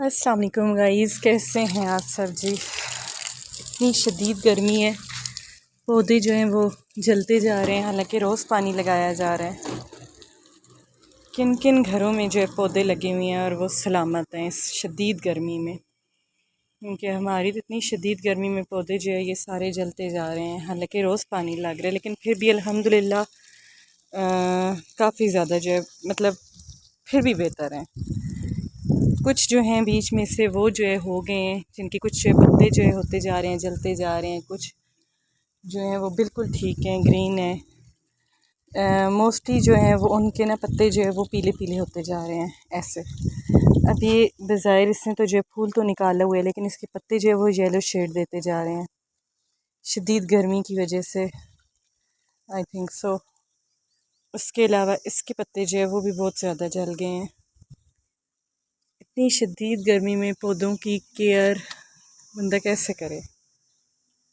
अस्सलाम वालेकुम गाइस, कैसे हैं आप सब जी। इतनी शदीद गर्मी है, पौधे जो हैं वो जलते जा रहे हैं। हालांकि रोज़ पानी लगाया जा रहा है। किन किन घरों में जो है पौधे लगे हुए हैं और वो सलामत हैं इस शदीद गर्मी में, क्योंकि हमारी तो इतनी शदीद गर्मी में पौधे जो है ये सारे जलते जा रहे हैं। हालांकि रोज़ पानी लग रहा है, लेकिन फिर भी अल्हम्दुलिल्लाह काफ़ी ज़्यादा जो है मतलब फिर भी बेहतर हैं। कुछ जो हैं बीच में से वो जो है हो गए हैं, जिनके कुछ पत्ते जो है होते जा रहे हैं, जलते जा रहे हैं। कुछ जो हैं वो बिल्कुल ठीक हैं, ग्रीन है। मोस्टली जो है वो उनके ना पत्ते जो है वो पीले पीले होते जा रहे हैं ऐसे। अब ये बज़ाहिर इसने तो जो है फूल तो निकाला हुआ है, लेकिन इसके पत्ते जो है वो येलो शेड देते जा रहे हैं शदीद गर्मी की वजह से, आई थिंक सो। उसके अलावा इसके पत्ते जो है वो भी बहुत ज़्यादा जल गए हैं। इतनी शदीद गर्मी में पौधों की केयर बंदा कैसे करे,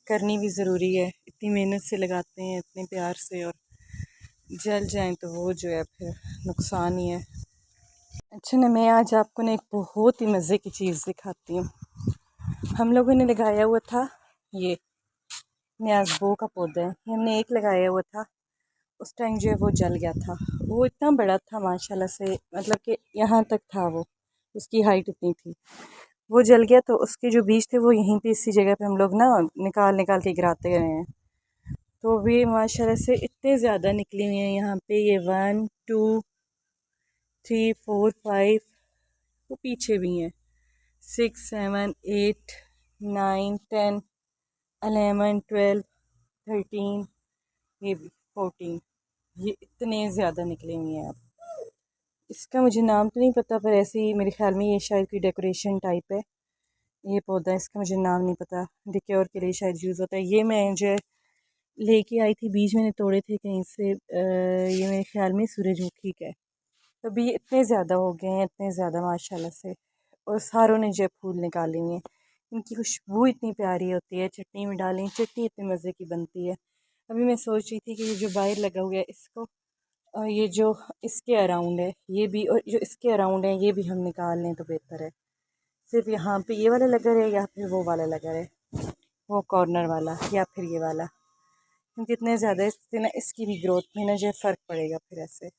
करनी भी ज़रूरी है। इतनी मेहनत से लगाते हैं, इतने प्यार से, और जल जाएं तो वो जो है फिर नुकसान ही है। अच्छा ना, मैं आज आपको ना एक बहुत ही मज़े की चीज़ दिखाती हूँ। हम लोगों ने लगाया हुआ था ये न्याज़बो का पौधा है, ये हमने एक लगाया हुआ था। उस टाइम जो है वो जल गया था। वो इतना बड़ा था माशाल्लाह से, मतलब कि यहाँ तक था वो, उसकी हाइट इतनी थी। वो जल गया तो उसके जो बीज थे वो यहीं पे इसी जगह पे हम लोग ना निकाल निकाल के गिराते रहे हैं। तो भी माशाल्लाह से इतने ज़्यादा निकले हुए हैं यहाँ पे। ये 1 2 3 4 5, वो पीछे भी हैं 6 7 8 9 10 11 12 13, ये 14, ये इतने ज़्यादा निकले हुए हैं। अब इसका मुझे नाम तो नहीं पता, पर ऐसे ही मेरे ख्याल में ये शायद कोई डेकोरेशन टाइप है ये पौधा। इसका मुझे नाम नहीं पता, डेकोर के लिए शायद यूज़ होता है। ये मैं जो लेके आई थी, बीज मैंने तोड़े थे कहीं से। ये मेरे ख्याल में सूरजमुखी का है। तो अभी ये इतने ज़्यादा हो गए हैं, इतने ज़्यादा माशाल्लाह से, और सारों ने जो फूल निकाले हुए हैं। इनकी खुशबू इतनी प्यारी होती है, चटनी में डालें, चटनी इतनी मज़े की बनती है। अभी मैं सोच रही थी कि ये जो बाहर लगा हुआ है इसको, और ये जो इसके अराउंड है ये भी, और जो इसके अराउंड है ये भी हम निकाल लें तो बेहतर है। सिर्फ यहाँ पे ये वाला लगा रहे, या फिर वो वाला लगा रहे, वो कॉर्नर वाला, या फिर ये वाला, क्योंकि इतने ज़्यादा इससे ना इसकी भी ग्रोथ में ना जो फ़र्क पड़ेगा फिर ऐसे।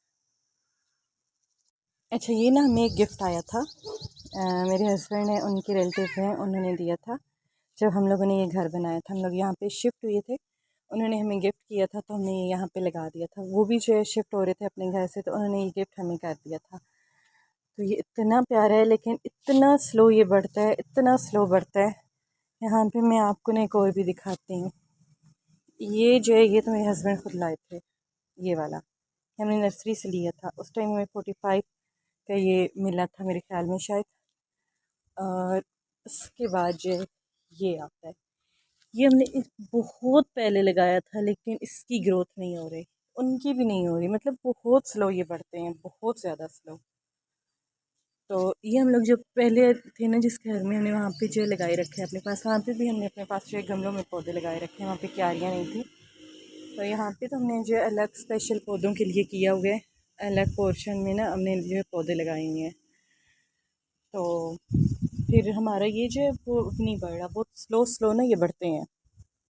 अच्छा, ये ना हमें एक गिफ्ट आया था, मेरे हस्बैंड है, उनके रिलेटिव हैं, उन्होंने दिया था जब हम लोगों ने ये घर बनाया था। हम लोग यहाँ पे शिफ्ट हुए थे, उन्होंने हमें गिफ्ट किया था, तो हमने ये यहाँ पे लगा दिया था। वो भी जो है शिफ्ट हो रहे थे अपने घर से, तो उन्होंने ये गिफ्ट हमें कर दिया था। तो ये इतना प्यारा है, लेकिन इतना स्लो ये बढ़ता है, इतना स्लो बढ़ता है। यहाँ पे मैं आपको ना एक और भी दिखाती हूँ। ये जो है ये तो मेरे हस्बैंड खुद लाए थे, ये वाला हमने नर्सरी से लिया था। उस टाइम हमें 45 का ये मिला था मेरे ख्याल में शायद। और उसके बाद जो है ये आता है, ये हमने बहुत पहले लगाया था, लेकिन इसकी ग्रोथ नहीं हो रही, उनकी भी नहीं हो रही, मतलब बहुत स्लो ये बढ़ते हैं, बहुत ज़्यादा स्लो। तो ये हम लोग जो पहले थे ना जिस घर में, हमने वहाँ पे जो लगाए रखे हैं अपने पास, वहाँ पे भी हमने अपने पास जो है गमलों में पौधे लगाए रखे हैं, वहाँ पे क्यारियाँ नहीं थी। तो यहाँ पे तो हमने जो अलग स्पेशल पौधों के लिए किया हुआ है, अलग पोर्शन में ना हमने जो है पौधे लगाए हुए हैं। तो फिर हमारा ये जो है वो नहीं बढ़ रहा, बहुत स्लो स्लो ना ये बढ़ते हैं।